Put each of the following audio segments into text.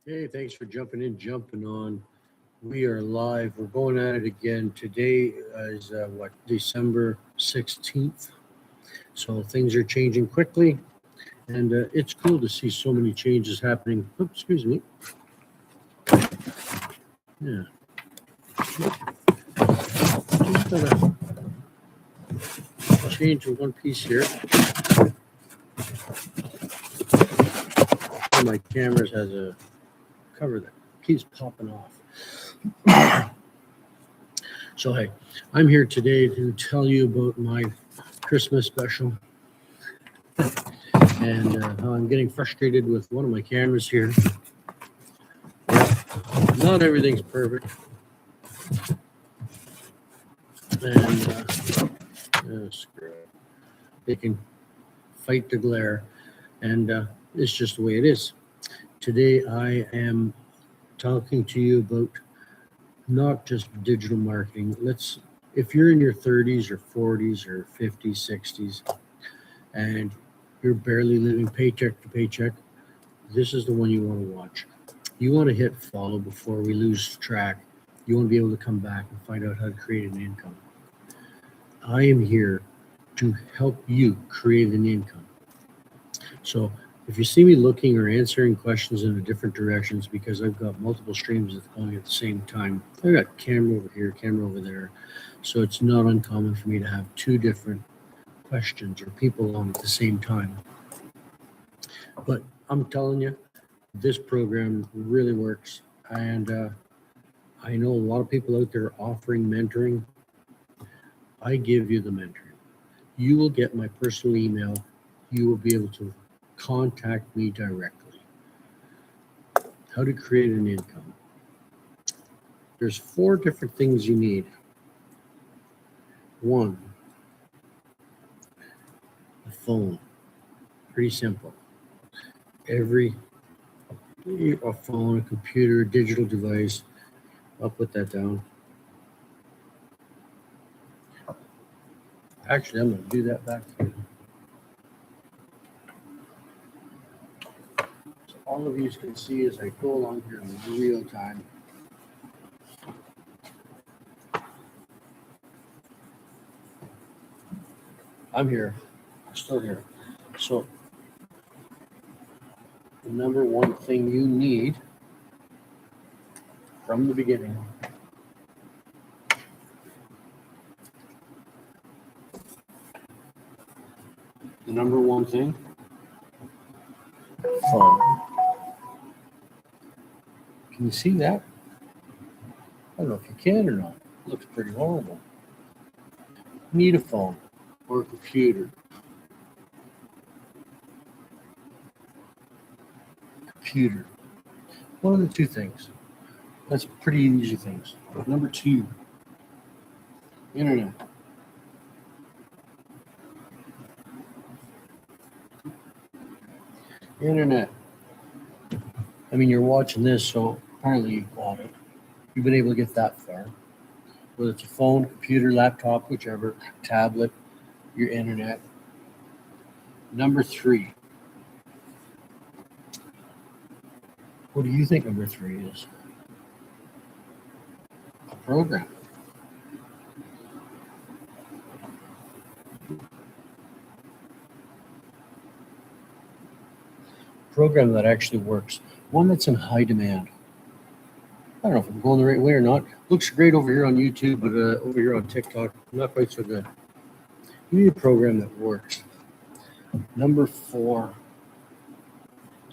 Hey, thanks for jumping on. We are live. We're going at it again. Today is December 16th. So things are changing quickly, and it's cool to see so many changes happening. Oops, excuse me. Yeah. Just gotta change one piece here. One of my cameras has a cover that keeps popping off. So, hey, I'm here today to tell you about my Christmas special and how I'm getting frustrated with one of my cameras here. Not everything's perfect. And screw it. They can fight the glare, and it's just the way it is. Today, I am talking to you about not just digital marketing. If you're in your 30s or 40s or 50s, 60s, and you're barely living paycheck to paycheck, this is the one you want to watch. You want to hit follow before we lose track. You want to be able to come back and find out how to create an income. I am here to help you create an income. So if you see me looking or answering questions in different directions, because I've got multiple streams that's going at the same time. I've got camera over here, camera over there. So it's not uncommon for me to have two different questions or people on at the same time. But I'm telling you, this program really works. And I know a lot of people out there offering mentoring. I give you the mentoring. You will get my personal email. You will be able to contact me directly. How to create an income. There's 4 different things you need. 1, a phone. Pretty simple. A phone, a computer, a digital device. I'll put that down. Actually, I'm going to do that back here. So all of you can see as I go along here in real time. I'm here. I'm still here. So the number one thing you need from the beginning phone. Can you see that? I don't know if you can or not. It looks pretty horrible. You need a phone or a computer. One of the 2 things. That's pretty easy things. Number 2, internet. Internet. I mean, you're watching this, so apparently you got it. You've been able to get that far. Whether it's a phone, computer, laptop, whichever, tablet, your internet. Number 3. What do you think number 3 is? A program. Program that actually works. One that's in high demand. I don't know if I'm going the right way or not. Looks great over here on YouTube, but over here on TikTok, not quite so good. You need a program that works. Number 4.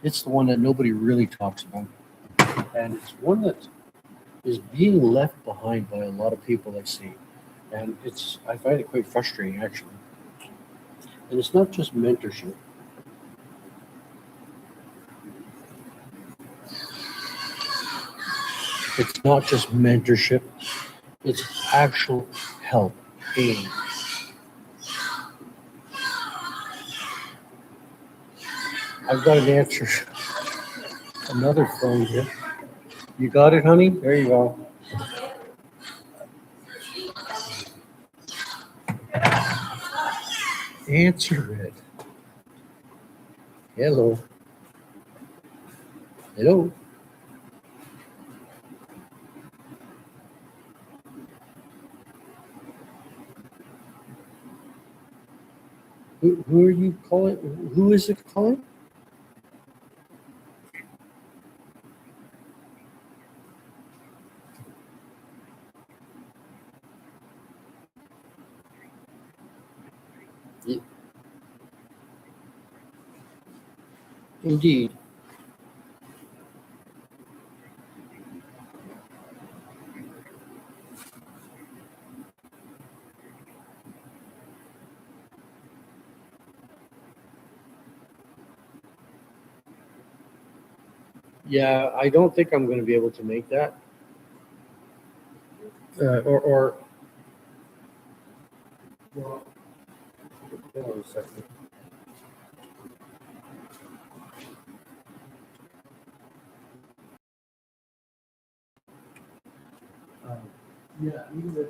It's the one that nobody really talks about. And it's one that is being left behind by a lot of people I see. And I find it quite frustrating, actually. And it's not just mentorship. It's not just mentorship. It's actual help, aid. I've got an answer. Another phone here. You got it, honey? There you go. Answer it. Hello. Hello. Who are you calling? Who is it calling? Indeed. Yeah, I don't think I'm going to be able to make that. Or well, hold on a second. Um, yeah, even if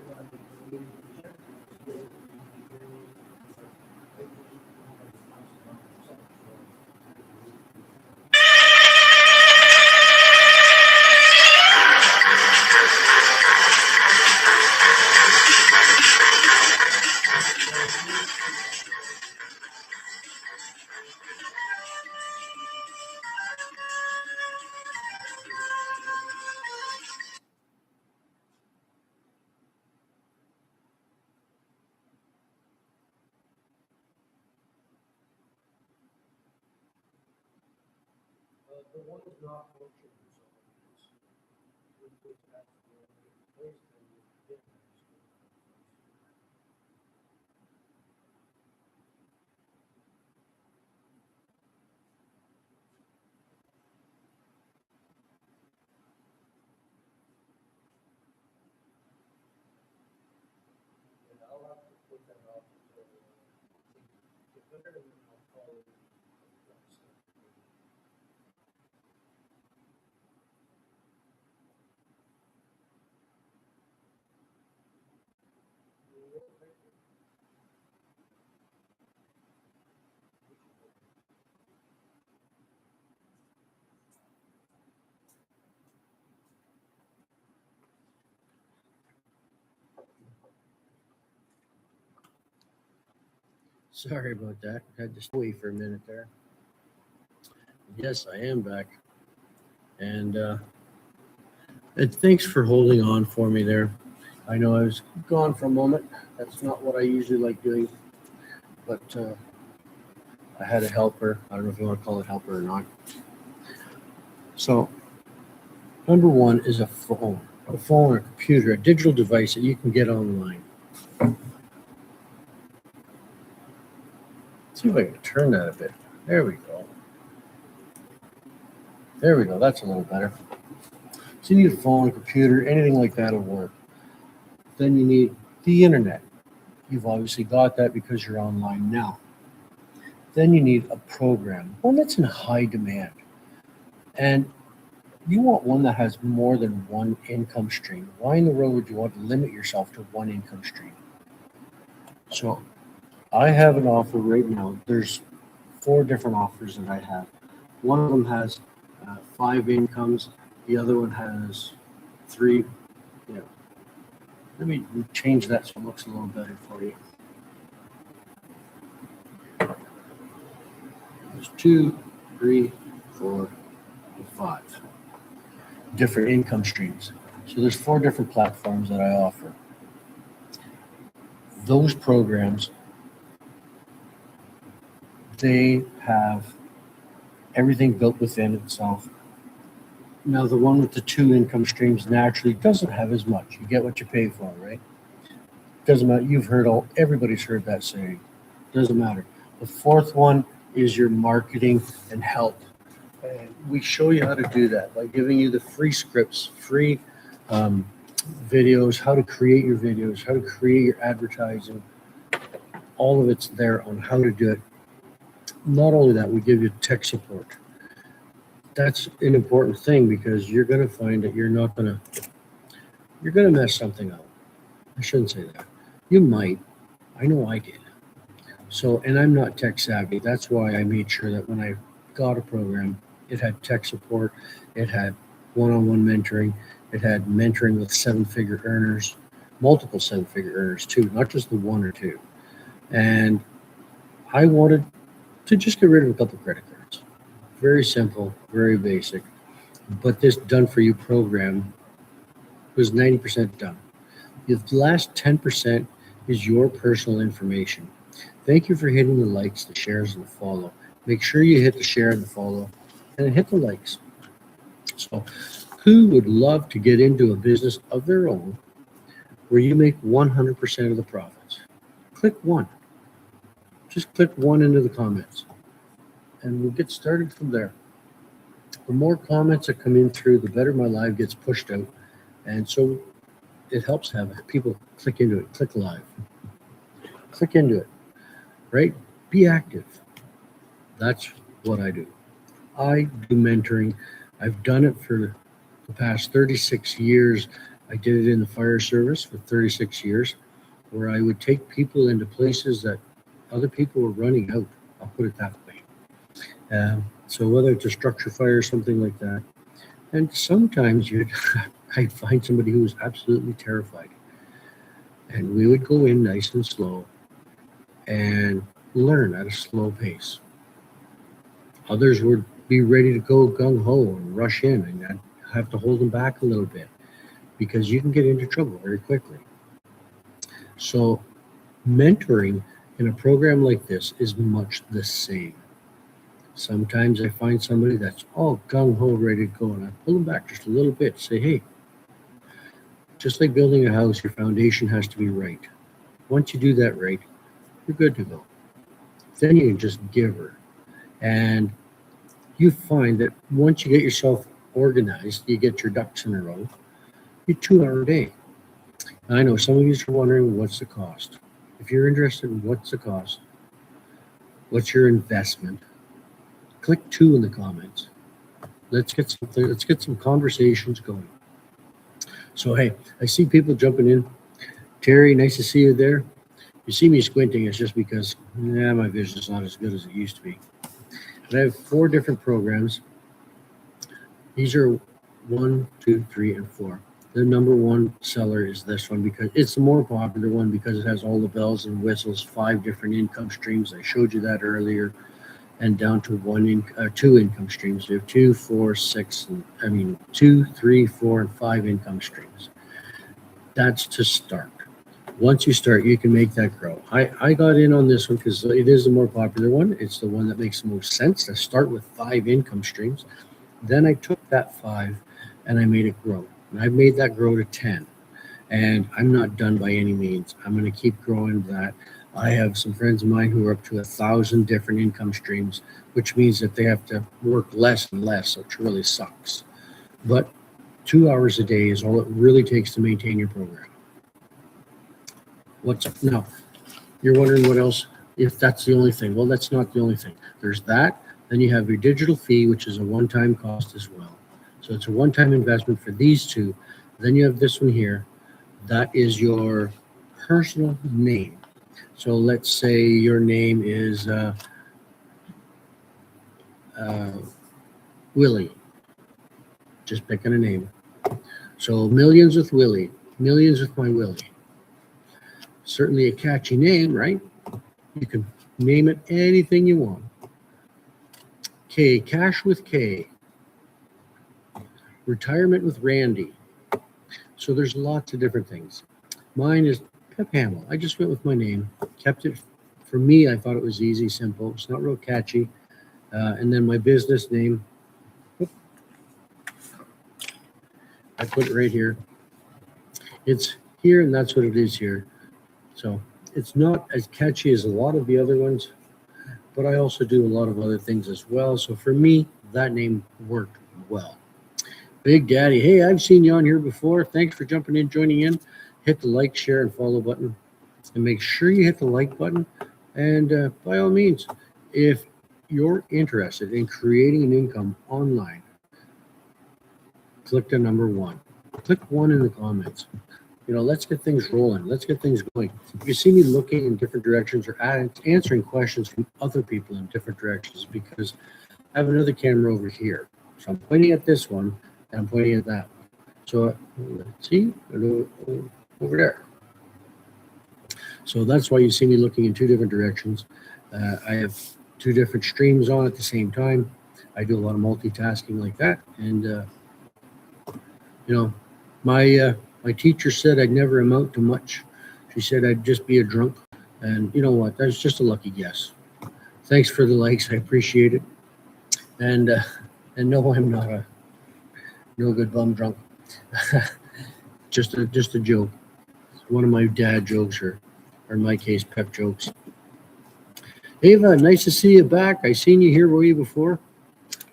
the one is not functioning, I'll have to put that off until get better and I'll call it. Sorry about that. Had to wait for a minute there. Yes, I am back. And thanks for holding on for me there. I know I was gone for a moment. That's not what I usually like doing, but I had a helper. I don't know if you want to call it helper or not. So, number one is a phone or a computer, a digital device that you can get online. Let's see if I can turn that a bit. There we go. There we go. That's a little better. So you need a phone, a computer, anything like that will work. Then you need the internet. You've obviously got that because you're online now. Then you need a program, one that's in high demand. And you want one that has more than one income stream. Why in the world would you want to limit yourself to one income stream? So I have an offer right now. There's 4 different offers that I have. One of them has 5 incomes. The other one has 3. Yeah. Let me change that so it looks a little better for you. There's 2, 3, 4, and 5 different income streams. So there's 4 different platforms that I offer. Those programs, they have everything built within itself. Now, the one with the 2 income streams naturally doesn't have as much. You get what you pay for, right? Doesn't matter. You've heard everybody's heard that saying. Doesn't matter. The 4th one is your marketing and help. And we show you how to do that by giving you the free scripts, free videos, how to create your videos, how to create your advertising. All of it's there on how to do it. Not only that, we give you tech support. That's an important thing because you're going to find that you're going to mess something up. I shouldn't say that. You might. I know I did. So, and I'm not tech savvy. That's why I made sure that when I got a program, it had tech support, it had one-on-one mentoring, it had mentoring with 7-figure earners, multiple 7-figure earners too, not just the 1 or 2. And I wanted to just get rid of a couple credit cards. Very simple, very basic. But this done for you program was 90% done. The last 10% is your personal information. Thank you for hitting the likes, the shares, and the follow. Make sure you hit the share and the follow and hit the likes. So, who would love to get into a business of their own where you make 100% of the profits? Click one. Just click one into the comments and we'll get started from there. The more comments that come in through, the better my live gets pushed out. And so it helps have people click into it, click live, click into it, right? Be active. That's what I do. I do mentoring. I've done it for the past 36 years. I did it in the fire service for 36 years, where I would take people into places that other people were running out. I'll put it that way. So whether it's a structure fire or something like that, and sometimes I'd find somebody who was absolutely terrified. And we would go in nice and slow and learn at a slow pace. Others would be ready to go gung-ho and rush in, and I'd have to hold them back a little bit because you can get into trouble very quickly. So mentoring in a program like this is much the same. Sometimes I find somebody that's all gung-ho ready to go, and I pull them back just a little bit, say, hey, just like building a house, your foundation has to be right. Once you do that right, you're good to go. Then you can just give her. And you find that once you get yourself organized, you get your ducks in a row, you're 2 hour a day. I know some of you are wondering, what's the cost? If you're interested in what's the cost, what's your investment, click 2 in the comments. Let's get some conversations going. So, hey, I see people jumping in. Terry, nice to see you there. You see me squinting, it's just because my vision's not as good as it used to be. But I have 4 different programs. These are 1, 2, 3, and 4. The number 1 seller is this one because it's the more popular one because it has all the bells and whistles, 5 different income streams. I showed you that earlier, and down to 2 income streams. We have 2, 4, 6, 2, 3, 4, and 5 income streams. That's to start. Once you start, you can make that grow. I got in on this one because it is the more popular one. It's the one that makes the most sense to start with 5 income streams. Then I took that 5 and I made it grow. And I've made that grow to 10. And I'm not done by any means. I'm going to keep growing that. I have some friends of mine who are up to 1,000 different income streams, which means that they have to work less and less, which really sucks. But 2 hours a day is all it really takes to maintain your program. Now, you're wondering what else, if that's the only thing. Well, that's not the only thing. There's that. Then you have your digital fee, which is a one-time cost as well. So it's a one-time investment for these 2. Then you have this one here. That is your personal name. So let's say your name is Willie. Just picking a name. So Millions with Willie. Millions with my Willie. Certainly a catchy name, right? You can name it anything you want. K, Cash with K. Retirement with Randy. So there's lots of different things. Mine is Pep Hamill. I just went with my name. Kept it, for me, I thought it was easy, simple. It's not real catchy. And then my business name, I put it right here. It's here, and that's what it is here. So it's not as catchy as a lot of the other ones, but I also do a lot of other things as well. So for me, that name worked well. Big Daddy, hey, I've seen you on here before. Thanks for jumping in, joining in. Hit the like, share, and follow button. And make sure you hit the like button. And by all means, if you're interested in creating an income online, click the number 1. Click 1 in the comments. Let's get things rolling. Let's get things going. If you see me looking in different directions or answering questions from other people in different directions, because I have another camera over here. So I'm pointing at this one, and I'm pointing at that one. So let's see, over there. So that's why you see me looking in 2 different directions. I have two different streams on at the same time. I do a lot of multitasking like that. And, my teacher said I'd never amount to much. She said I'd just be a drunk. And you know what? That's just a lucky guess. Thanks for the likes. I appreciate it. And no, I'm not a no good bum drunk. just a joke. One of my dad jokes, or in my case, pep jokes. Ava, nice to see you back. I seen you here way before,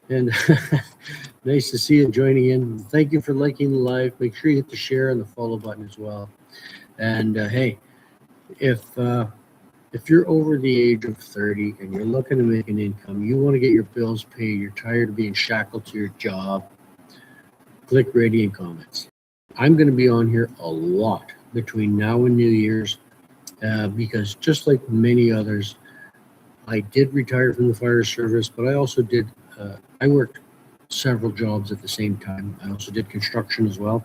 and nice to see you joining in. Thank you for liking the live. Make sure you hit the share and the follow button as well. And hey, if you're over the age of 30 and you're looking to make an income, you want to get your bills paid, you're tired of being shackled to your job, click Radiant Comments. I'm going to be on here a lot between now and New Year's because just like many others, I did retire from the fire service, but I also did, I worked several jobs at the same time. I also did construction as well.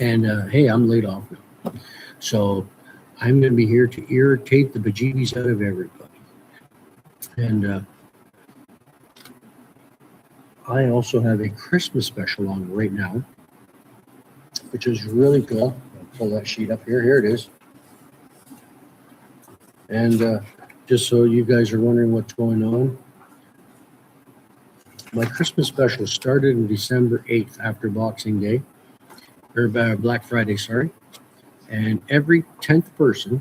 And hey, I'm laid off now. So I'm going to be here to irritate the bejeebies out of everybody. And I also have a Christmas special on right now, which is really cool. I'll pull that sheet up here. Here it is. And just so you guys are wondering what's going on, my Christmas special started on December 8th after Boxing Day, or Black Friday, sorry. And every 10th person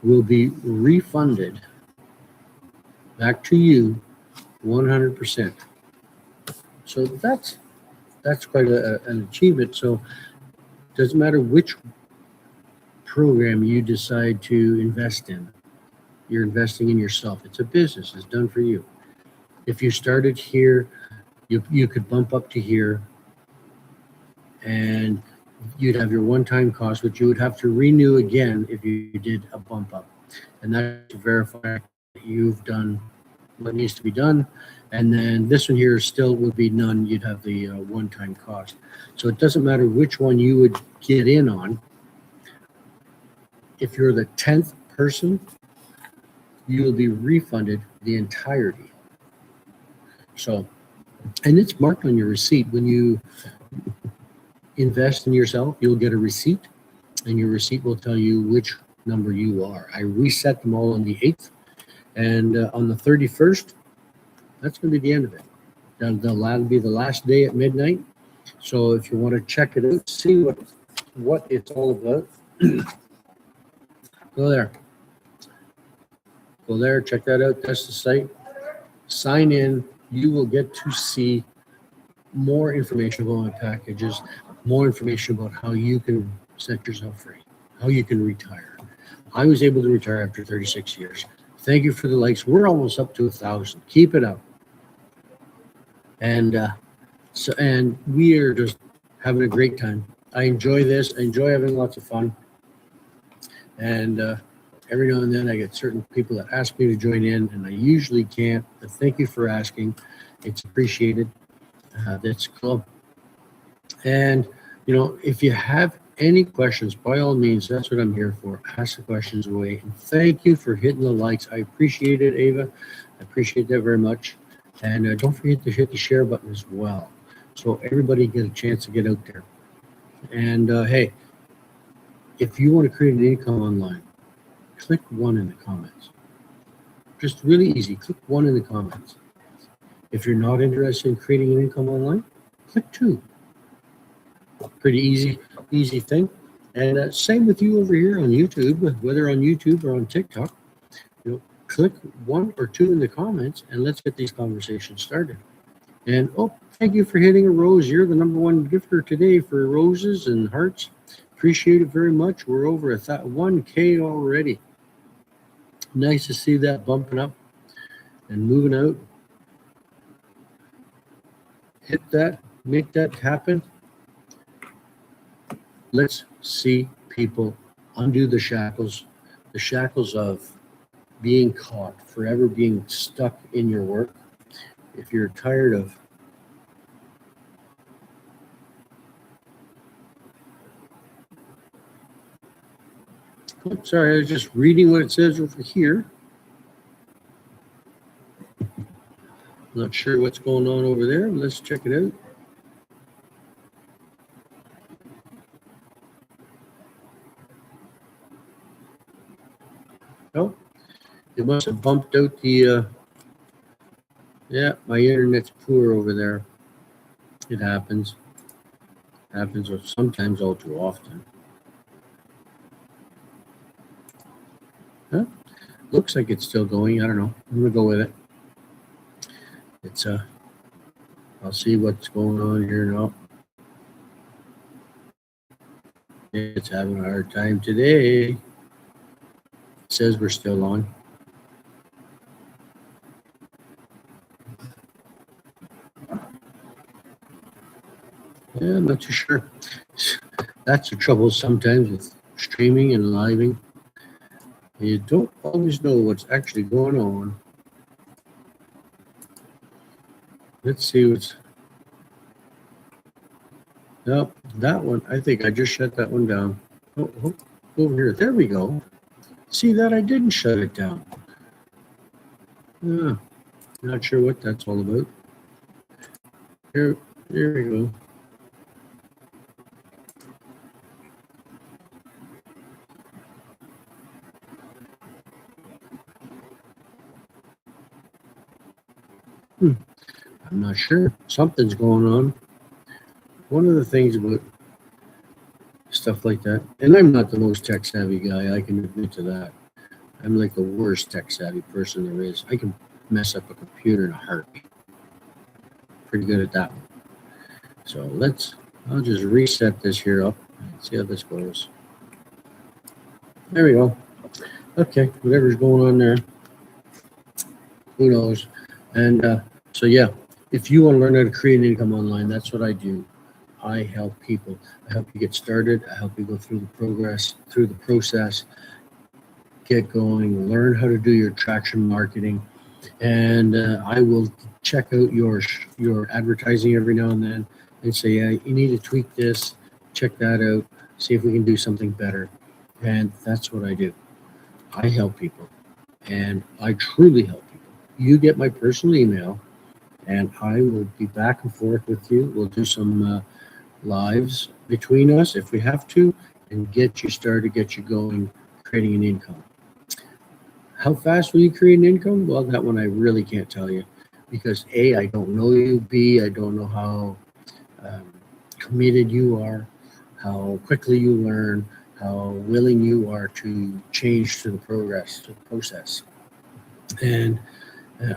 will be refunded back to you 100%. So that's quite an achievement. So it doesn't matter which program you decide to invest in. You're investing in yourself. It's a business. It's done for you. If you started here, you could bump up to here, and you'd have your one-time cost, which you would have to renew again if you did a bump up. And that's to verify that you've done what needs to be done. And then this one here still would be none. You'd have the one-time cost. So it doesn't matter which one you would get in on. If you're the 10th person, you will be refunded the entirety. So, and it's marked on your receipt. When you invest in yourself, you'll get a receipt, and your receipt will tell you which number you are. I reset them all on the 8th, and on the 31st, that's going to be the end of it. That'll be the last day at midnight. So if you want to check it out, see what it's all about, go there. Go there, check that out. That's the site. Sign in. You will get to see more information about my packages, more information about how you can set yourself free, how you can retire. I was able to retire after 36 years. Thank you for the likes. We're almost up to 1,000. Keep it up. And and we are just having a great time. I enjoy this. I enjoy having lots of fun. And every now and then I get certain people that ask me to join in, and I usually can't. But thank you for asking. It's appreciated. That's cool. And, if you have any questions, by all means, that's what I'm here for. Ask the questions away. And thank you for hitting the likes. I appreciate it, Ava. I appreciate that very much. And don't forget to hit the share button as well, so everybody get a chance to get out there. And hey, if you want to create an income online, click 1 in the comments. Just really easy. Click 1 in the comments. If you're not interested in creating an income online, click 2. Pretty easy thing. And same with you over here on YouTube, whether on YouTube or on TikTok. Click 1 or 2 in the comments, and let's get these conversations started. And thank you for hitting a rose. You're the #1 gifter today for roses and hearts. Appreciate it very much. We're over 1K already. Nice to see that bumping up and moving out. Hit that, make that happen. Let's see people undo the shackles of being caught, forever being stuck in your work. If you're tired of sorry, I was just reading what it says over here. Not sure what's going on over there. Let's check it out. Oh, it must have bumped out the, yeah, my internet's poor over there. It happens. Happens sometimes all too often. Huh? Looks like it's still going. I don't know. I'm gonna go with it. It's I'll see what's going on here now. It's having a hard time today. It says we're still on. Yeah, I'm not too sure. That's the trouble sometimes with streaming and living. You don't always know what's actually going on. Let's see what's. Nope, that one. I think I just shut that one down. Oh, over here. There we go. See that I didn't shut it down. Not sure what that's all about. Here we go. I'm not sure. Something's going on. One of the things about stuff like that, and I'm not the most tech savvy guy, I can admit to that. I'm like the worst tech savvy person there is. I can mess up a computer in a heartbeat. Pretty good at that one. So I'll just reset this here up. See how this goes. There we go. Okay, whatever's going on there, who knows? And so yeah, if you want to learn how to create an income online, that's what I do. I help people. I help you get started. I help you go through the process, get going, learn how to do your traction marketing, and I will check out your advertising every now and then and say, yeah, you need to tweak this, check that out, see if we can do something better. And that's what I do. I help people, and I truly help people. You get my personal email, and I will be back and forth with you. We'll do some lives between us if we have to, and get you started, get you going, creating an income. How fast will you create an income? Well, that one I really can't tell you, because A, I don't know you. B, I don't know how committed you are, how quickly you learn, how willing you are to change to the process. And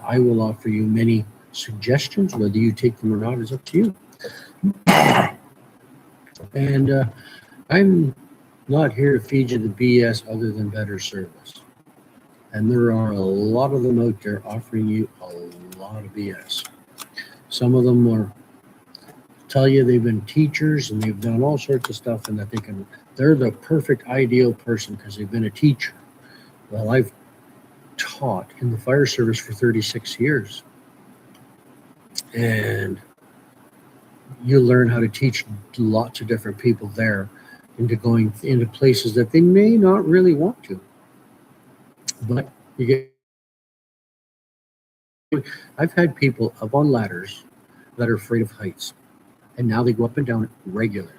I will offer you many suggestions. Whether you take them or not is up to you. And I'm not here to feed you the BS other than better service. And there are a lot of them out there offering you a lot of BS. Some of them are tell you they've been teachers and they've done all sorts of stuff, and that they're the perfect ideal person because they've been a teacher. Well, I've taught in the fire service for 36 years. And you learn how to teach lots of different people there into going into places that they may not really want to. But you get, I've had people up on ladders that are afraid of heights, and now they go up and down regularly.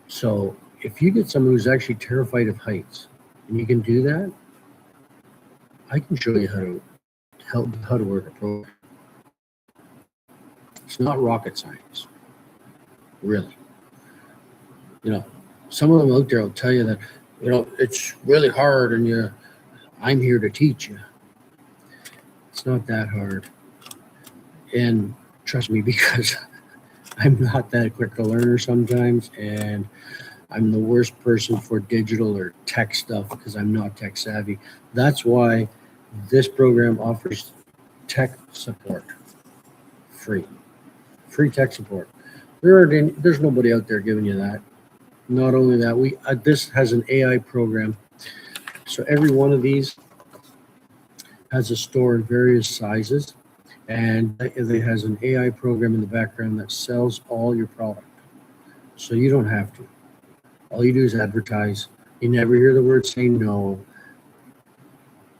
So if you get someone who's actually terrified of heights and you can do that, I can show you how to work a program. It's not rocket science, really. Some of them out there will tell you that, it's really hard and I'm here to teach you. It's not that hard. And trust me, because I'm not that quick a learner sometimes, and I'm the worst person for digital or tech stuff because I'm not tech savvy. That's why this program offers tech support, free tech support. There's nobody out there giving you that. Not only that, this has an AI program. So every one of these has a store in various sizes, and it has an AI program in the background that sells all your product. So you don't have to. All you do is advertise. You never hear the word say no.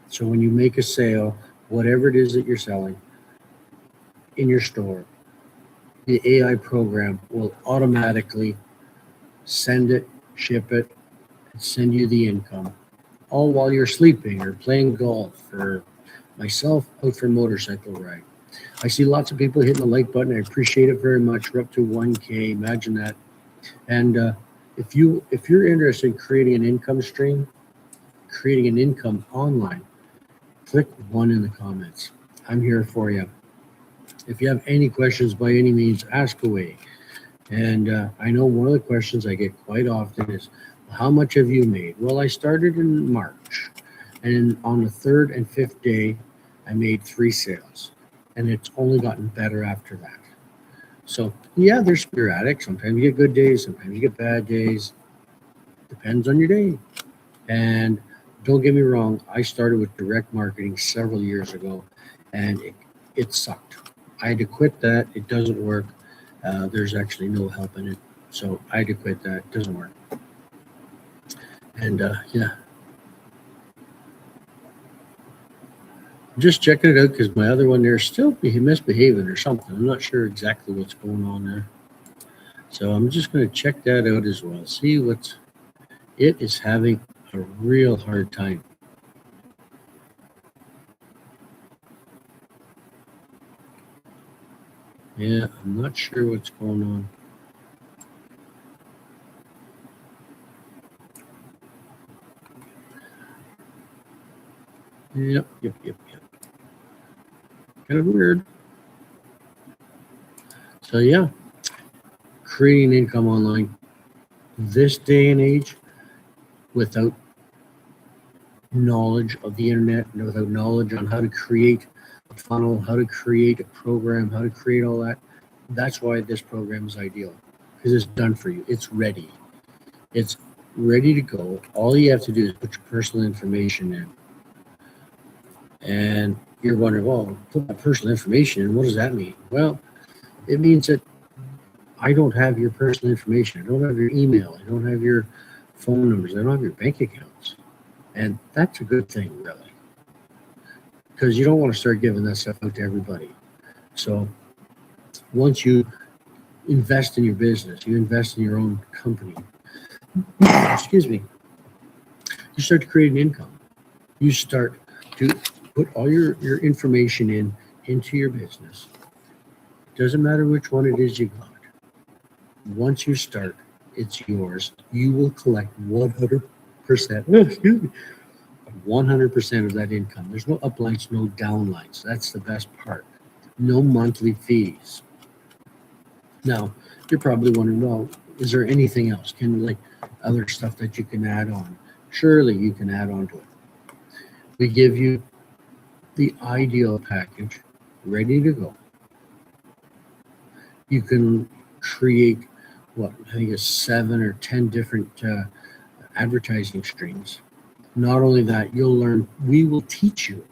So when you make a sale, whatever it is that you're selling, in your store, the AI program will automatically send it, ship it, and send you the income, all while you're sleeping or playing golf or myself out for a motorcycle ride. I see lots of people hitting the like button. I appreciate it very much. We're up to 1K. Imagine that. And if you're interested in creating an income stream, creating an income online, click 1 in the comments. I'm here for you. If you have any questions, by any means, ask away. And I know one of the questions I get quite often is, how much have you made? Well, I started in March, and on the 3rd and 5th day, I made 3 sales, and it's only gotten better after that. So yeah, they're sporadic. Sometimes you get good days, sometimes you get bad days. Depends on your day. And don't get me wrong, I started with direct marketing several years ago, and it sucked. I had to quit that. It doesn't work. There's actually no help in it. So I had to quit that. It doesn't work. And yeah, I'm just checking it out because my other one there is still misbehaving or something. I'm not sure exactly what's going on there. So I'm just going to check that out as well. See what's, it is having a real hard time. Yeah, I'm not sure what's going on. Yep. Kind of weird. So yeah, creating income online this day and age without knowledge of the internet and without knowledge on how to create a funnel, how to create a program, how to create all that. That's why this program is ideal, because it's done for you. It's ready. It's ready to go. All you have to do is put your personal information in. And you're wondering, well, put my personal information in, what does that mean? Well, it means that I don't have your personal information. I don't have your email. I don't have your phone numbers. I don't have your bank accounts. And that's a good thing, really, because you don't want to start giving that stuff out to everybody. So once you invest in your business, you invest in your own company, excuse me, you start to create an income. You start to put all your information into your business. Doesn't matter which one it is you got. Once you start, it's yours. You will collect 100%, excuse me, 100% of that income. There's no uplines, no downlines. That's the best part. No monthly fees. Now, you're probably wondering, well, is there anything else? Can, like, other stuff that you can add on? Surely you can add on to it. We give you the ideal package ready to go. You can create what I think is 7 or 10 different advertising streams. Not only that, you'll learn, we will teach you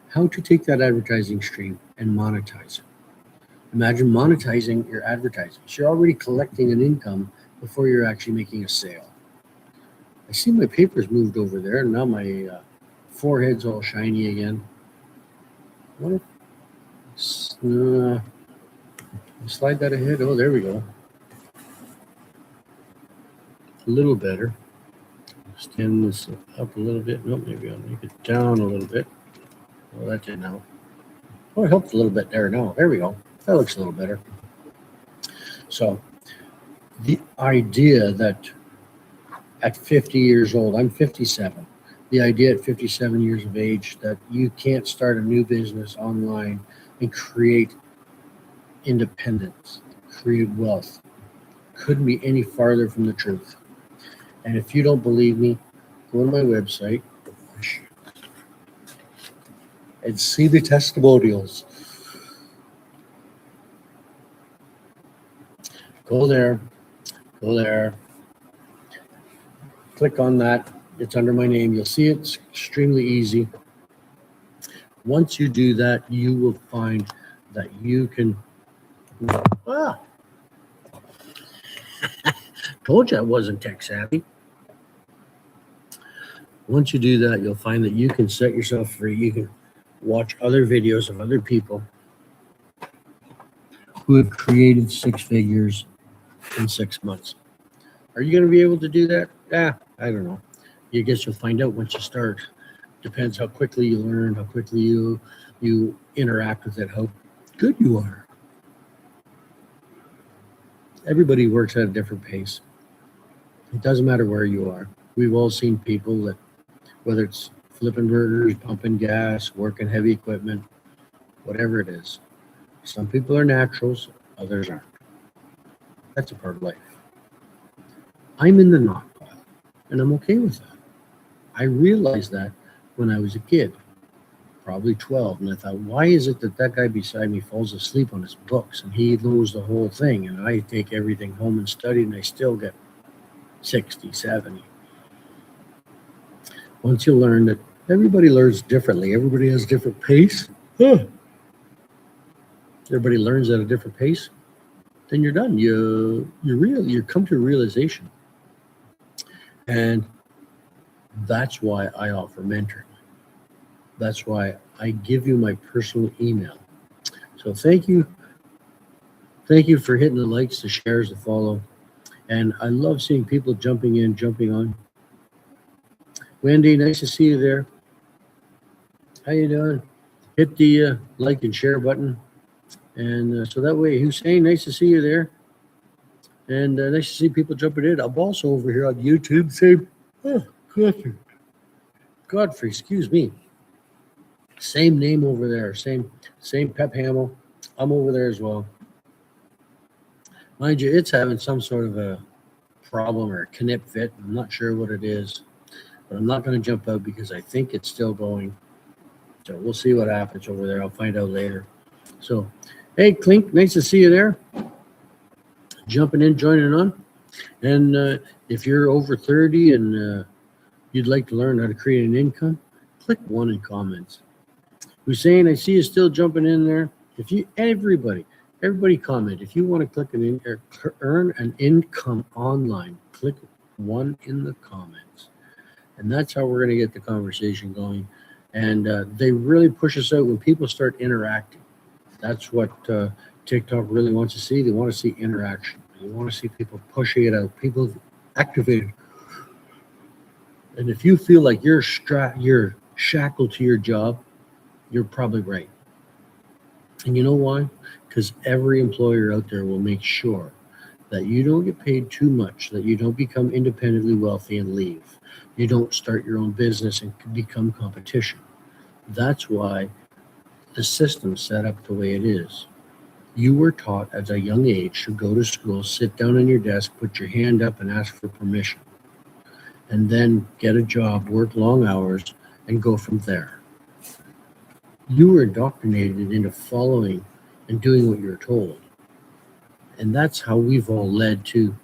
how to take that advertising stream and monetize it. Imagine monetizing your advertising. So you're already collecting an income before you're actually making a sale. I see my papers moved over there, and now my forehead's all shiny again. What if, slide that ahead. Oh, there we go. A little better. Stand this up a little bit. No, maybe I'll make it down a little bit. Oh, that didn't help. Oh, it helped a little bit there. No, there we go. That looks a little better. So the idea that at 50 years old, I'm 57, the idea at 57 years of age that you can't start a new business online and create independence, create wealth, couldn't be any farther from the truth. And if you don't believe me, go to my website and see the testimonials. Go there, click on that. It's under my name. You'll see it's extremely easy. Once you do that, you will find that you can, told you I wasn't tech savvy. Once you do that, you'll find that you can set yourself free. You can watch other videos of other people who have created six figures in 6 months. Are you going to be able to do that? I don't know. I guess you'll find out once you start. Depends how quickly you learn, how quickly you interact with it, how good you are. Everybody works at a different pace. It doesn't matter where you are. We've all seen people that, whether it's flipping burgers, pumping gas, working heavy equipment, whatever it is. Some people are naturals, others aren't. That's a part of life. I'm in the not pile, and I'm okay with that. I realized that when I was a kid, probably 12, and I thought, why is it that that guy beside me falls asleep on his books and he knows the whole thing, and I take everything home and study, and I still get 60, 70. Once you learn that everybody learns differently, everybody has different pace, everybody learns at a different pace, then you're done. You come to a realization. And that's why I offer mentoring. That's why I give you my personal email. So thank you. Thank you for hitting the likes, the shares, the follow. And I love seeing people jumping in, jumping on. Wendy, nice to see you there. How you doing? Hit the like and share button. And so that way, Hussein, nice to see you there. And nice to see people jumping in. I'm also over here on YouTube. Same, Godfrey, excuse me. Same name over there. Same Pep Hamill. I'm over there as well. Mind you, it's having some sort of a problem or a knip fit. I'm not sure what it is. But I'm not going to jump out because I think it's still going. So we'll see what happens over there. I'll find out later. So, hey, Clink, nice to see you there. Jumping in, joining on. And if you're over 30 and you'd like to learn how to create an income, click 1 in comments. Hussein, I see you still jumping in there. If you, everybody comment. If you want to click earn an income online, click 1 in the comments. And that's how we're going to get the conversation going. And they really push us out when people start interacting. That's what TikTok really wants to see. They want to see interaction. They want to see people pushing it out, people activated. And if you feel like you're shackled to your job, you're probably right. And you know why? Because every employer out there will make sure that you don't get paid too much, that you don't become independently wealthy and leave. You don't start your own business and become competition. That's why the system's set up the way it is. You were taught at a young age to go to school, sit down on your desk, put your hand up and ask for permission, and then get a job, work long hours, and go from there. You were indoctrinated into following and doing what you're told. And that's how we've all led to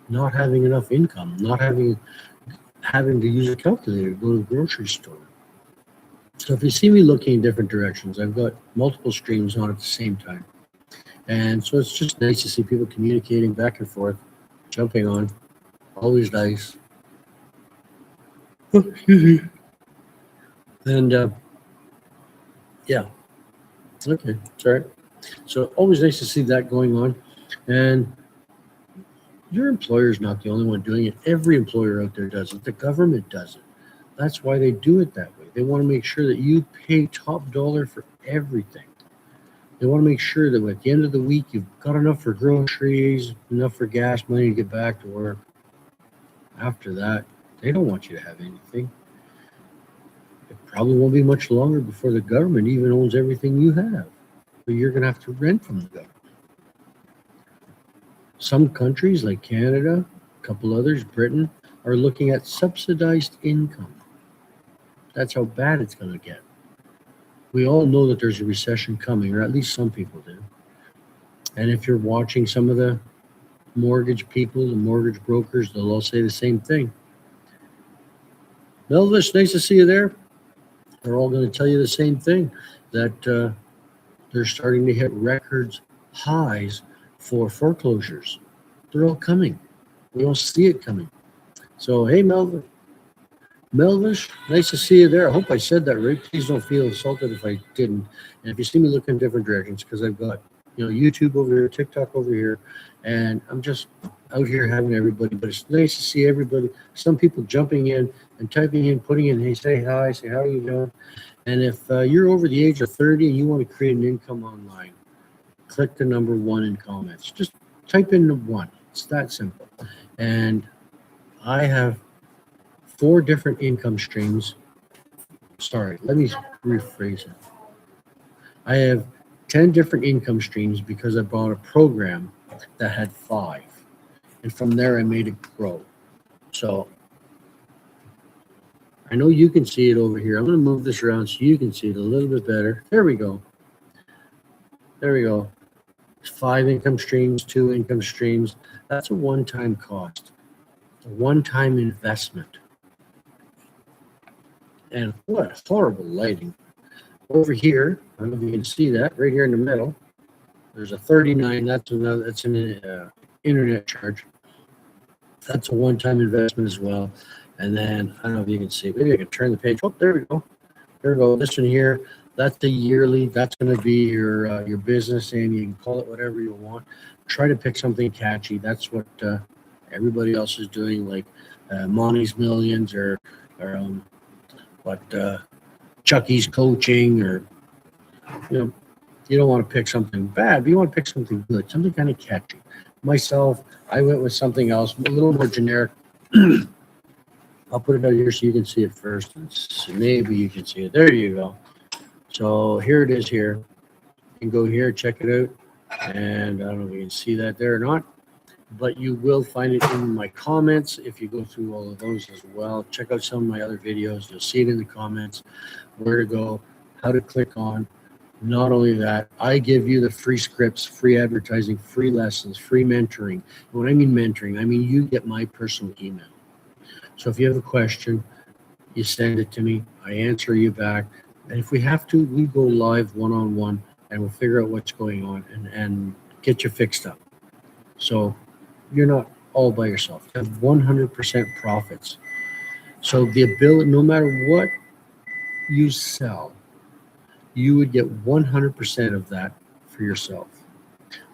not having enough income, not having to use a calculator to go to the grocery store. So if you see me looking in different directions, I've got multiple streams on at the same time. And so it's just nice to see people communicating back and forth, jumping on. Always nice. And yeah. Okay, sorry. So always nice to see that going on. And your employer is not the only one doing it. Every employer out there does it. The government does it. That's why they do it that way. They want to make sure that you pay top dollar for everything. They want to make sure that at the end of the week, you've got enough for groceries, enough for gas money to get back to work. After that, they don't want you to have anything. It probably won't be much longer before the government even owns everything you have. But you're going to have to rent from the government. Some countries like Canada, a couple others, Britain, are looking at subsidized income. That's how bad it's going to get. We all know that there's a recession coming, or at least some people do. And if you're watching some of the mortgage people, the mortgage brokers, they'll all say the same thing. Melvis, nice to see you there. They're all going to tell you the same thing, that they're starting to hit records highs for foreclosures. They're all coming. We all see it coming. So, hey, Melvis, nice to see you there. I hope I said that right. Please don't feel insulted if I didn't. And if you see me look in different directions, because I've got YouTube over here, TikTok over here, and I'm just out here having everybody. But it's nice to see everybody. Some people jumping in and typing in, putting in, hey, say hi, say how are you doing? And if you're over the age of 30 and you want to create an income online, click the number 1 in comments. Just type in the 1. It's that simple. And I have 4 different income streams. Sorry, let me rephrase it. I have 10 different income streams because I bought a program that had 5. And from there, I made it grow. So I know you can see it over here. I'm going to move this around so you can see it a little bit better. There we go. There we go. 5 income streams, 2 income streams. That's a one-time cost, a one-time investment. And what horrible lighting. Over here, I don't know if you can see that, right here in the middle, there's a 39. That's an internet charge. That's a one-time investment as well. And then, I don't know if you can see, maybe I can turn the page. Oh, there we go. There we go. This one here, that's the yearly. That's going to be your business, and you can call it whatever you want. Try to pick something catchy. That's what everybody else is doing, like Monty's Millions or Chucky's Coaching, or you don't want to pick something bad, but you want to pick something good, something kind of catchy. Myself, I went with something else, a little more generic. I'll put it out here so you can see it first. Maybe you can see it. There you go. So here it is here. You can go here, check it out. And I don't know if you can see that there or not, but you will find it in my comments if you go through all of those as well. Check out some of my other videos. You'll see it in the comments, where to go, how to click on. Not only that, I give you the free scripts, free advertising, free lessons, free mentoring. And when I mean mentoring, I mean you get my personal email. So if you have a question, you send it to me. I answer you back. And if we have to, we go live one-on-one, and we'll figure out what's going on and get you fixed up. So you're not all by yourself. You have 100% profits. So the ability, no matter what you sell, you would get 100% of that for yourself.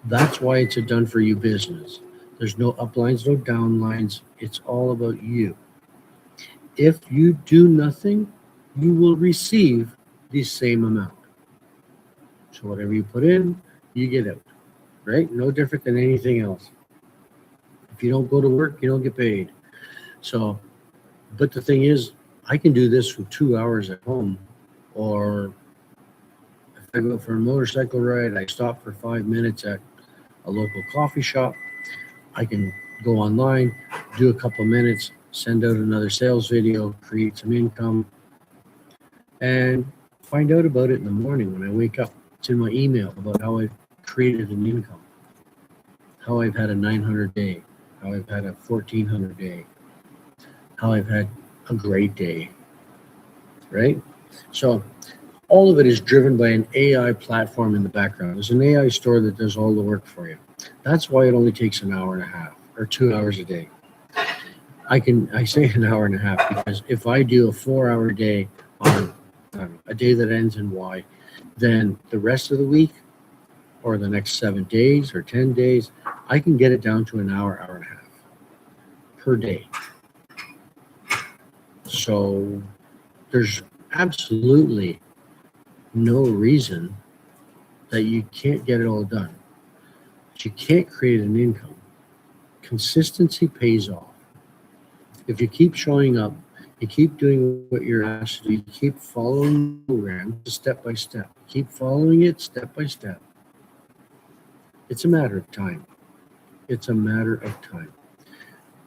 That's why it's a done for you business. There's no uplines, no downlines. It's all about you. If you do nothing, you will receive the same amount. So whatever you put in, you get out, right? No different than anything else. If you don't go to work, you don't get paid. So, but the thing is, I can do this for 2 hours at home, or if I go for a motorcycle ride, I stop for 5 minutes at a local coffee shop. I can go online, do a couple of minutes, send out another sales video, create some income, and find out about it in the morning when I wake up. It's in my email about how I've created an income, how I've had a 900 day, how I've had a 1400 day, how I've had a great day, right? So all of it is driven by an AI platform in the background. There's an AI store that does all the work for you. That's why it only takes an hour and a half or 2 hours a day. I say an hour and a half because if I do a 4-hour day on a day that ends in Y, then the rest of the week or the next 7 days or 10 days, I can get it down to an hour, hour and a half per day. So there's absolutely no reason that you can't get it all done. But you can't create an income. Consistency pays off. If you keep showing up, you keep doing what you're asked to do, you keep following the program step by step, keep following it step by step. It's a matter of time. It's a matter of time.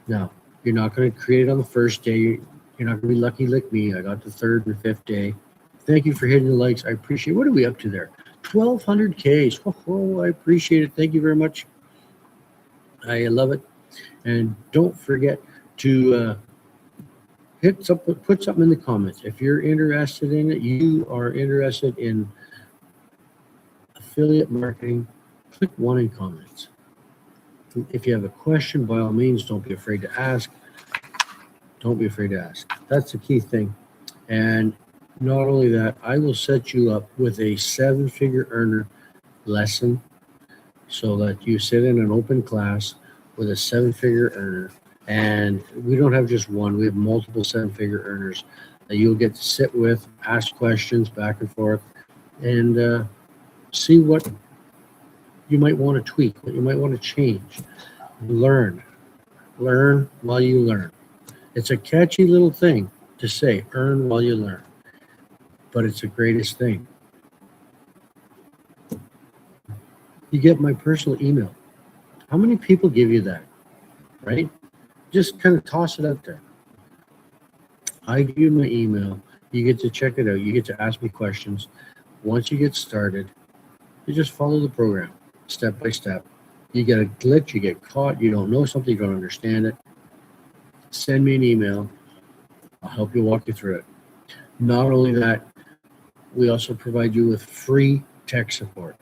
Now, you're not going to create it on the first day. You're not going to be lucky like me. I got the 3rd and 5th day. Thank you for hitting the likes. I appreciate it. What are we up to there? 1,200 Ks. Oh, I appreciate it. Thank you very much. I love it. And don't forget to put something in the comments. If you're interested in it, you are interested in affiliate marketing, click 1 in comments. If you have a question, by all means, don't be afraid to ask. Don't be afraid to ask. That's the key thing. And not only that, I will set you up with a 7-figure earner lesson so that you sit in an open class with a 7-figure earner. And we don't have just one, we have multiple 7-figure earners that you'll get to sit with, ask questions back and forth, and see what you might want to tweak, what you might want to change. Learn while you learn. It's a catchy little thing to say, earn while you learn, but it's the greatest thing. You get my personal email. How many people give you that, right? Just kind of toss it out there. I give you my email. You get to check it out. You get to ask me questions. Once you get started, you just follow the program step by step. You get a glitch, you get caught, you don't know something, you don't understand it. Send me an email. I'll help you walk you through it. Not only that, we also provide you with free tech support.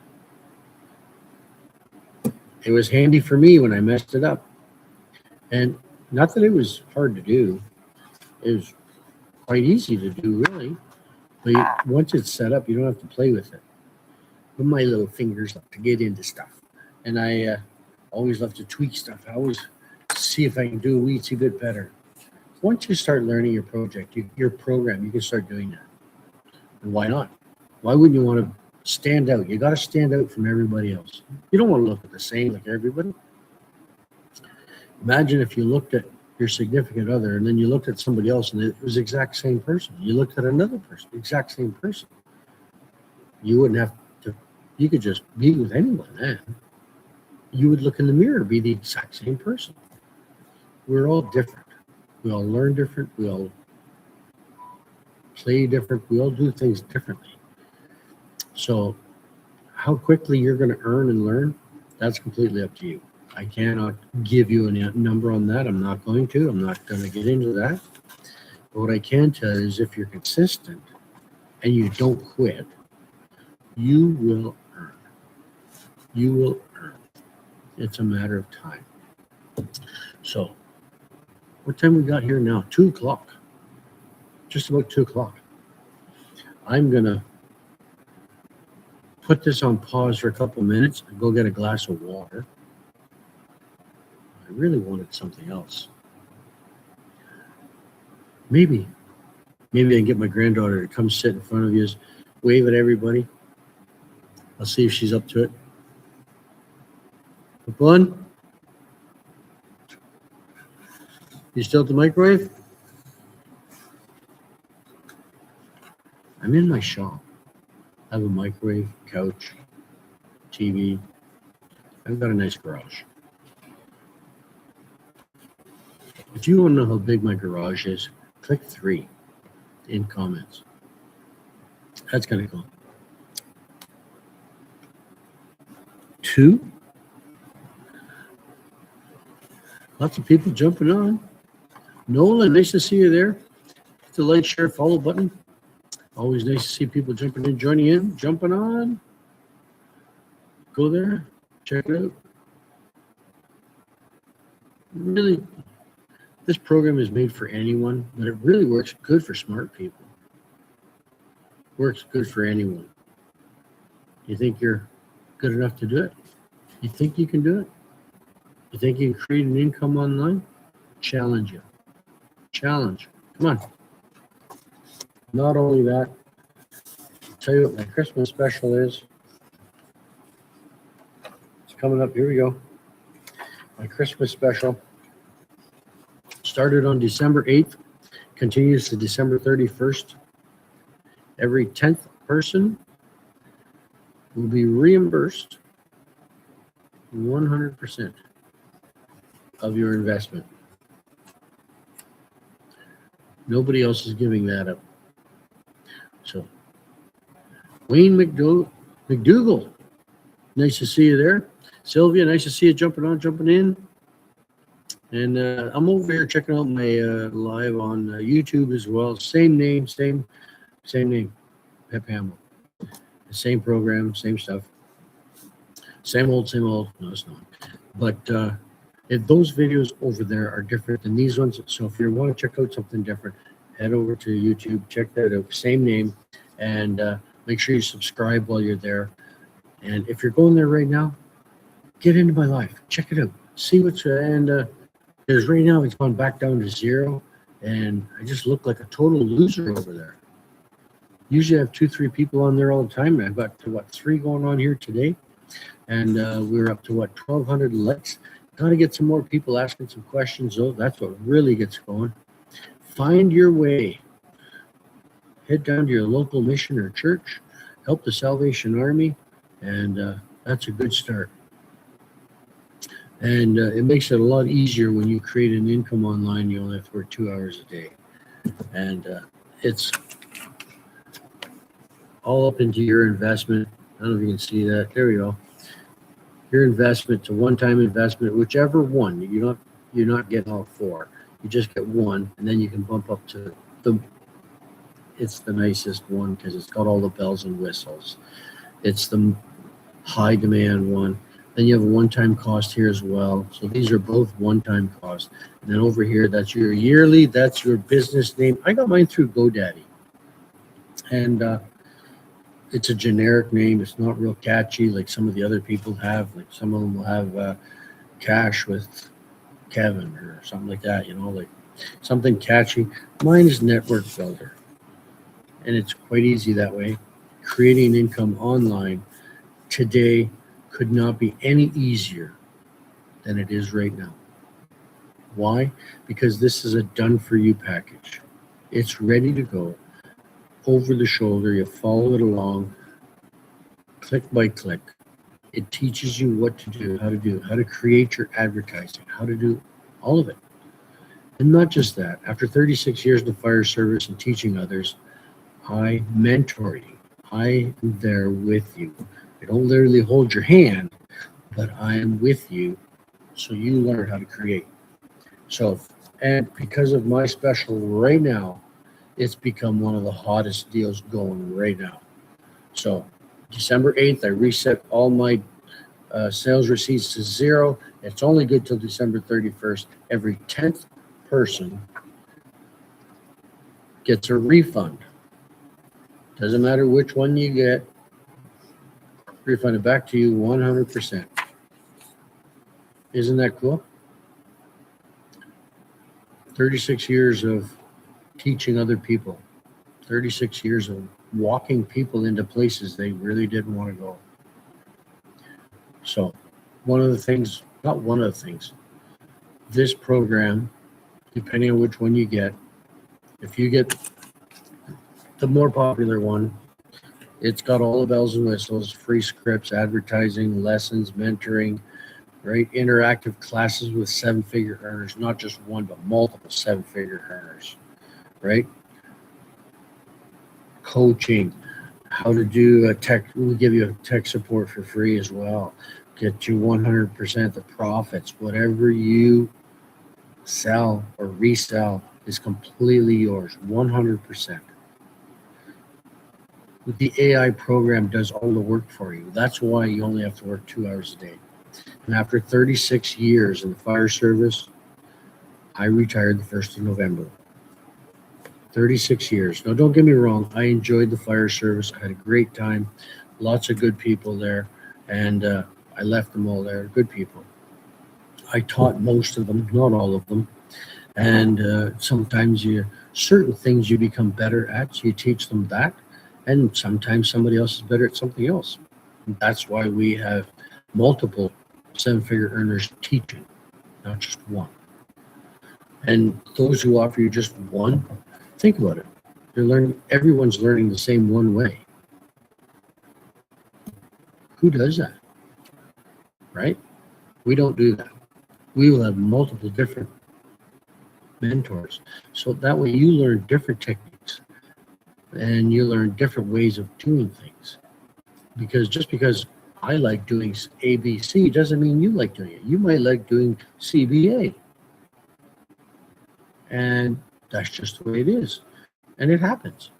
It was handy for me when I messed it up. And not that it was hard to do. It was quite easy to do, really. But once it's set up, you don't have to play with it. But my little fingers love to get into stuff. And I always love to tweak stuff. I always see if I can do a wee bit better. Once you start learning your project, your program, you can start doing that. And why not? Why wouldn't you want to stand out? You got to stand out from everybody else. You don't want to look at the same like everybody. Imagine if you looked at your significant other and then you looked at somebody else and it was the exact same person. You looked at another person, the exact same person. You wouldn't have to, you could just be with anyone then. You would look in the mirror, be the exact same person. We're all different. We all learn different. We all play different. We all do things differently. So how quickly you're going to earn and learn, that's completely up to you. I cannot give you a number on that. I'm not going to. I'm not going to get into that. But what I can tell you is if you're consistent and you don't quit, you will earn. You will earn. It's a matter of time. So what time we got here now? 2 o'clock. Just about 2 o'clock. I'm going to put this on pause for a couple minutes and go get a glass of water. I really wanted something else. Maybe I can get my granddaughter to come sit in front of you, wave at everybody. I'll see if she's up to it. Fun? You still at the microwave? I'm in my shop. I have a microwave, couch, TV. I've got a nice garage. If you want to know how big my garage is, click 3 in comments. That's kind of cool. 2. Lots of people jumping on. Nolan, nice to see you there. Hit the like, share, follow button. Always nice to see people jumping in, joining in, jumping on. Go there, check it out. Really, this program is made for anyone, but it really works good for smart people. Works good for anyone. You think you're good enough to do it? You think you can do it? You think you can create an income online? Challenge you. Challenge. Come on. Not only that, I'll tell you what my Christmas special is. It's coming up. Here we go. My Christmas special started on December 8th, continues to December 31st. Every 10th person will be reimbursed 100% of your investment. Nobody else is giving that up. So, Wayne McDougall, nice to see you there. Sylvia, nice to see you jumping in. And I'm over here checking out my live on YouTube as well. Same name, same name, Pep Hamill. The same program, same stuff. Same old. No, it's not. But if those videos over there are different than these ones, so if you want to check out something different, head over to YouTube, check that out, same name, and make sure you subscribe while you're there. And if you're going there right now, Get into my life. Check it out. See what's because right now it's gone back down to 0, and I just look like a total loser over there. Usually I have 2-3 people on there all the time, and I've got to 3 going on here today, and we're up to 1,200 likes. Got to get some more people asking some questions, though. That's what really gets going. Find your way. Head down to your local mission or church, help the Salvation Army, and that's a good start. And it makes it a lot easier when you create an income online. You only have to work 2 hours a day. And it's all up into your investment. I don't know if you can see that. There we go. Your investment, it's a one-time investment, whichever one. You're not getting all 4. You just get one, and then you can bump up to it's the nicest one because it's got all the bells and whistles. It's the high demand one. Then you have a one-time cost here as well. So these are both one-time costs. And then over here, that's your yearly. That's your business name. I got mine through GoDaddy. And it's a generic name. It's not real catchy like some of the other people have. Like some of them will have Cash with Kevin or something like that, like something catchy. Mine is Network Builder. And it's quite easy that way. Creating income online today could not be any easier than it is right now. Why? Because this is a done-for-you package. It's ready to go, over the shoulder. You follow it along, click by click. It teaches you what to do, how to create your advertising, how to do all of it. And not just that. After 36 years in the fire service and teaching others, I mentor you. I am there with you. I don't literally hold your hand, but I am with you so you learn how to create. So, and because of my special right now, it's become one of the hottest deals going right now. So December 8th, I reset all my sales receipts to 0. It's only good till December 31st. Every 10th person gets a refund. Doesn't matter which one you get, refund it back to you 100%. Isn't that cool? 36 years of teaching other people, 36 years of walking people into places they really didn't want to go. So this program, depending on which one you get, if you get the more popular one, it's got all the bells and whistles, free scripts, advertising, lessons, mentoring, right? Interactive classes with 7-figure earners, not just one, but multiple 7-figure earners, right? Coaching, how to do we give you a tech support for free as well. Get you 100% the profits. Whatever you sell or resell is completely yours, 100%. The AI program does all the work for you. That's why you only have to work 2 hours a day. And after 36 years in the fire service, I retired the 1st of November. 36 years. Now, don't get me wrong. I enjoyed the fire service. I had a great time. Lots of good people there. And I left them all there. Good people. I taught most of them, not all of them. And sometimes certain things you become better at, so you teach them that. And sometimes somebody else is better at something else. And that's why we have multiple 7-figure earners teaching, not just one. And those who offer you just one, think about it. Everyone's learning the same one way. Who does that? Right? We don't do that. We will have multiple different mentors. So that way you learn different techniques and you learn different ways of doing things. Because just because I like doing ABC doesn't mean you like doing it. You might like doing CBA. And that's just the way it is. And it happens.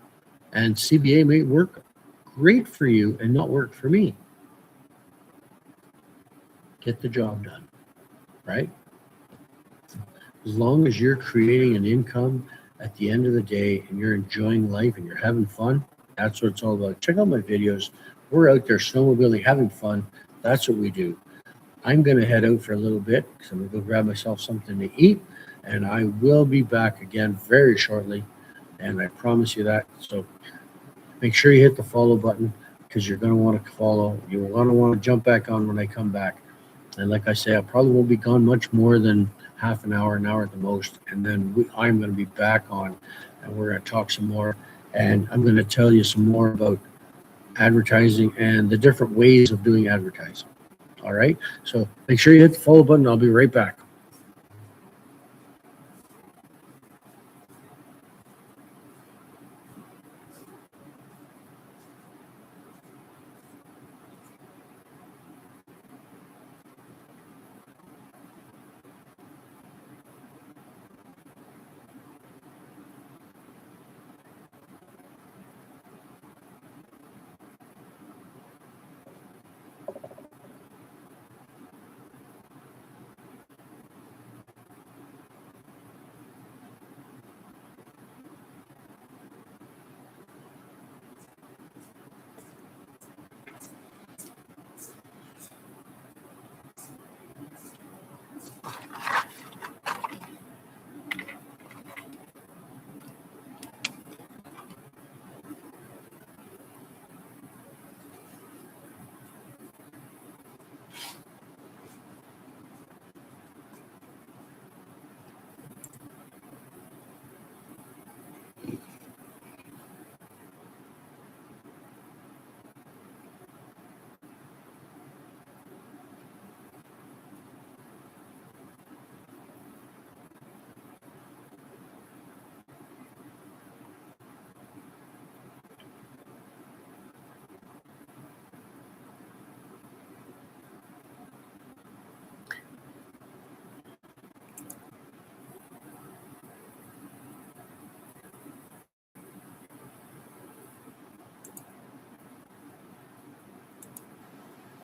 And CBA may work great for you and not work for me. Get the job done, right? As long as you're creating an income at the end of the day and you're enjoying life and you're having fun, that's what it's all about. Check out my videos. We're out there snowmobiling, having fun. That's what we do. I'm going to head out for a little bit because I'm going to go grab myself something to eat, and I will be back again very shortly, and I promise you that. So make sure you hit the follow button because you're going to want to follow. You're going to want to jump back on when I come back. And like I say, I probably won't be gone much more than half an hour at the most. And then I'm going to be back on, and we're going to talk some more. And I'm going to tell you some more about advertising and the different ways of doing advertising. All right. So make sure you hit the follow button. I'll be right back.